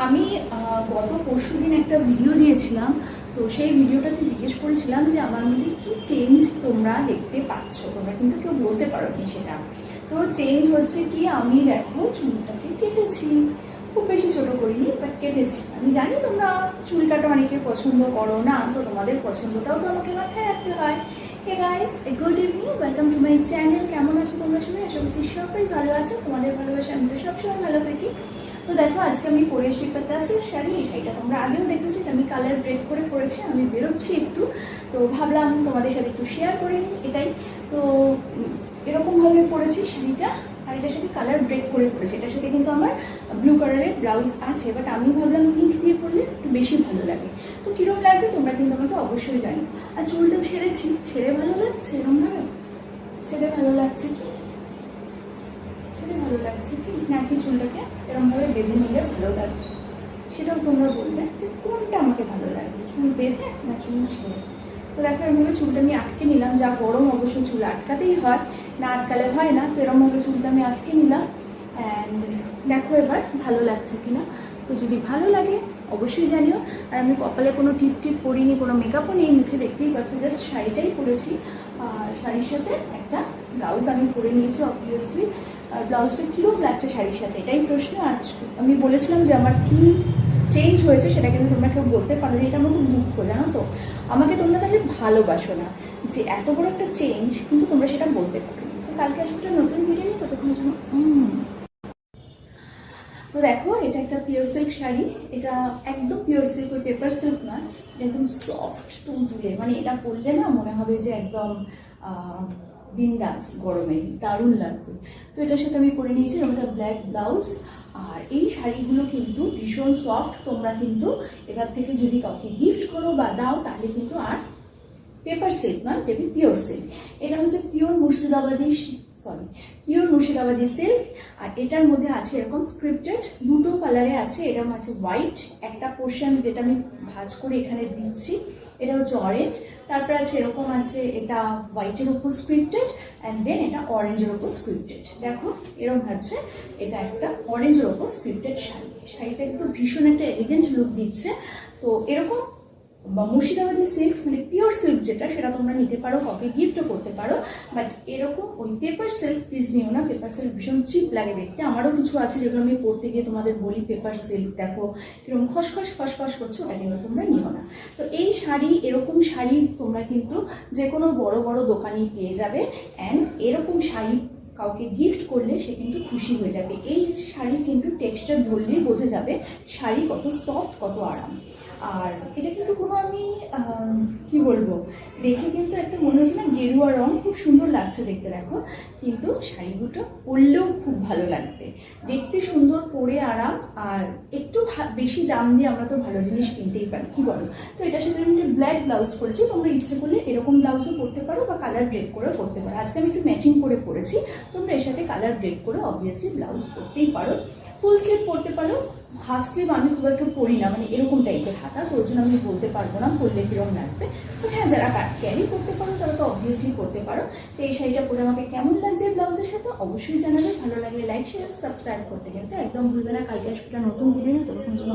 আমি গত পরশুদিন একটা ভিডিও দিয়েছিলাম। তো সেই ভিডিওটাতে জিজ্ঞেস করেছিলাম যে আমার মধ্যে কি চেঞ্জ তোমরা দেখতে পাচ্ছ। তোমরা কিন্তু কেউ বলতে পারোনি সেটা। তো চেঞ্জ হচ্ছে কি, আমি দেখো চুলটাকে কেটেছি, খুব বেশি ছোট করিনি, বাট কেটেছি। আমি জানি তোমরা চুল কাটা অনেকে পছন্দ করো না, তো তোমাদের পছন্দটাও তো আমাকে মাথায় রাখতে হয়। Hey guys, good evening, welcome to my channel. কেমন আছো তোমরা সবাই? আশা করছি সবাই ভালো আছো। তোমাদের ভালোবাসা আমি তো সবসময় ভালো থাকি। তো দেখো, আজকে আমি পরে এসে একটা টাসেল শাড়ি। এই শাড়িটা তোমরা আগেও দেখেছো, আমি কালার ব্রেক করে পরেছি। আমি বেরোচ্ছি একটু, তো ভাবলাম তোমাদের সাথে একটু শেয়ার করে নিই এটাই। তো এরকমভাবে পরেছি শাড়িটা, আর এটার সাথে কালার ব্রেক করে পরেছি। এটার সাথে কিন্তু আমার ব্লু কালারের ব্লাউজ আছে, বাট আমি ভাবলাম পিঙ্ক দিয়ে পরলে একটু বেশি ভালো লাগে। তো কীরকম লাগছে তোমরা কিন্তু আমাকে অবশ্যই জানি। আর চুলটা ছেড়েছি, ছেড়ে ভালো লাগছে এরকমভাবে? ছেড়ে ভালো লাগছে কি? ছেড়ে ভালো লাগছে কি, নাকি চুলটাকে এরকমভাবে বেঁধে নিলে ভালো লাগবে? সেটাও তোমরা বলবে যে কোনটা আমাকে ভালো লাগে, চুল বেঁধে না চুল ছেড়ে। তো দেখো, এরকমভাবে চুলটা আমি আটকে নিলাম। যা গরম অবশ্য চুল আটকাতেই হয়, না আটকালে হয় না। তো এরকমভাবে চুলটা আমি আটকে নিলাম। অ্যান্ড দেখো এবার ভালো লাগছে কিনা। তো যদি ভালো লাগে অবশ্যই জানিও। আর আমি কপালে কোনো টিপ টিপ পরিনি, কোনো মেকআপও নেই, মুখে দেখতেই পাচ্ছ, জাস্ট শাড়িটাই পরেছি। আর শাড়ির সাথে একটা ব্লাউজ আমি পরে নিয়েছি অবভিয়াসলি। আর ব্লাউজটা কীরকম লাগছে শাড়ির সাথে, এটাই প্রশ্ন। আজ আমি বলেছিলাম যে আমার কি চেঞ্জ হয়েছে সেটা কিন্তু তোমরা কেউ বলতে পারো। এটা আমার খুব দুঃখ, জানো তো। আমাকে তোমরা তাহলে ভালোবাসো না, যে এত বড় একটা চেঞ্জ কিন্তু তোমরা সেটা বলতে পারো। তো কালকে আসলে একটা নতুন ভিডিও নিই, ততক্ষণের জন্য তো দেখো, এটা একটা পিওর সিল্ক শাড়ি। এটা একদম পিওর সিল্ক, ওই পেপার সিল্ক না, এটা একদম সফট তুলতুলে। মানে এটা পরলে না মনে হবে যে একদম বিন্দাস, গরমে দারুণ লাগবে। তো এটার সাথে আমি পরে নিয়েছি একটা ব্ল্যাক ব্লাউজ। আর এই শাড়িগুলো কিন্তু ভীষণ সফট। তোমরা কিন্তু এবার থেকে যদি কাউকে গিফট করো বা দাও, তাহলে কিন্তু আর পেপার সিল্ক নয়, দেবে পিওর সিল্ক। এটা হচ্ছে পিওর মুর্শিদাবাদি সিল্ক। আর এটার মধ্যে আছে এরকম স্ক্রিপ্টেড, দুটো কালারে আছে। এরকম আছে হোয়াইট, একটা পোর্শন যেটা আমি ভাঁজ করে এখানে দিচ্ছি, এটা হচ্ছে অরেঞ্জ। তারপরে আছে এরকম আছে, এটা হোয়াইটের উপর স্ক্রিপ্টেড, অ্যান্ড দেন এটা অরেঞ্জের উপর স্ক্রিপ্টেড। দেখো এরকম আছে, এটা একটা অরেঞ্জের উপর স্ক্রিপ্টেড শাড়ি। শাড়িটা কিন্তু ভীষণ একটা এলিগেন্ট লুক দিচ্ছে। তো এরকম বা মুর্শিদাবাদি সিল্ক, মানে পিওর সিল্ক যেটা, সেটা তোমরা নিতে পারো, কাউকে গিফটও করতে পারো। বাট এরকম ওই পেপার সিল্ক প্লিজ নিও না। পেপার সিল্ক ভীষণ চিপ লাগে দেখতে। আমারও কিছু আছে যেগুলো আমি পরতে গিয়ে তোমাদের বলি পেপার সিল্ক দেখো কিরকম খসখস ফসফস করছে, ওটা কিন্তু তোমরা নিও না। তো এই শাড়ি, এরকম শাড়ি তোমরা কিন্তু যে কোনো বড় বড় দোকানেই পেয়ে যাবে। অ্যান্ড এরকম শাড়ি কাউকে গিফট করলে সে কিন্তু খুশি হয়ে যাবে। এই শাড়ি কিন্তু টেক্সচার ধরলেই বোঝা যাবে শাড়ি কত সফট, কত আরাম। আর এটা কিন্তু কোনো আমি কি বলবো, দেখে কিন্তু একটা মনে হচ্ছে না গেরুয়া রং, খুব সুন্দর লাগছে দেখতে। দেখো কিন্তু শাড়িগুলো পরলেও খুব ভালো লাগবে, দেখতে সুন্দর, পরে আরাম। আর একটু বেশি দাম দিয়ে আমরা তো ভালো জিনিস কিনতেই পারি, কি বলো? তো এটার সাথে আমি একটা ব্ল্যাক ব্লাউজ পরেছি। তোমরা ইচ্ছে করলে এরকম ব্লাউজও পরতে পারো বা কালার ব্রেক করেও পরতে পারো। আজকে আমি একটু ম্যাচিং করে পরেছি। তোমরা এর সাথে কালার ব্রেক করে অবভিয়াসলি ব্লাউজ পরতেই পারো। ফুল স্লিভ পরতে পারো। হাফ স্লিভ আমি খুব একটা পরি না, মানে এরকম টাইপের হাতা, তো ওই জন্য আমি বলতে পারবো না পরলে কিরকম লাগবে। তো হ্যাঁ, যারা ক্যারি করতে পারো তারা তো অবভিয়াসলি করতে পারো। তো এই শাড়িটা পরে আমাকে কেমন লাগছে ব্লাউজের সাথে অবশ্যই জানাবে। ভালো লাগলে লাইক, শেয়ার, সাবস্ক্রাইব করতে কিন্তু একদম ভুলবে না। কালকে আসবে একটা নতুন ভিডিও নিয়ে, ততক্ষণ জন্য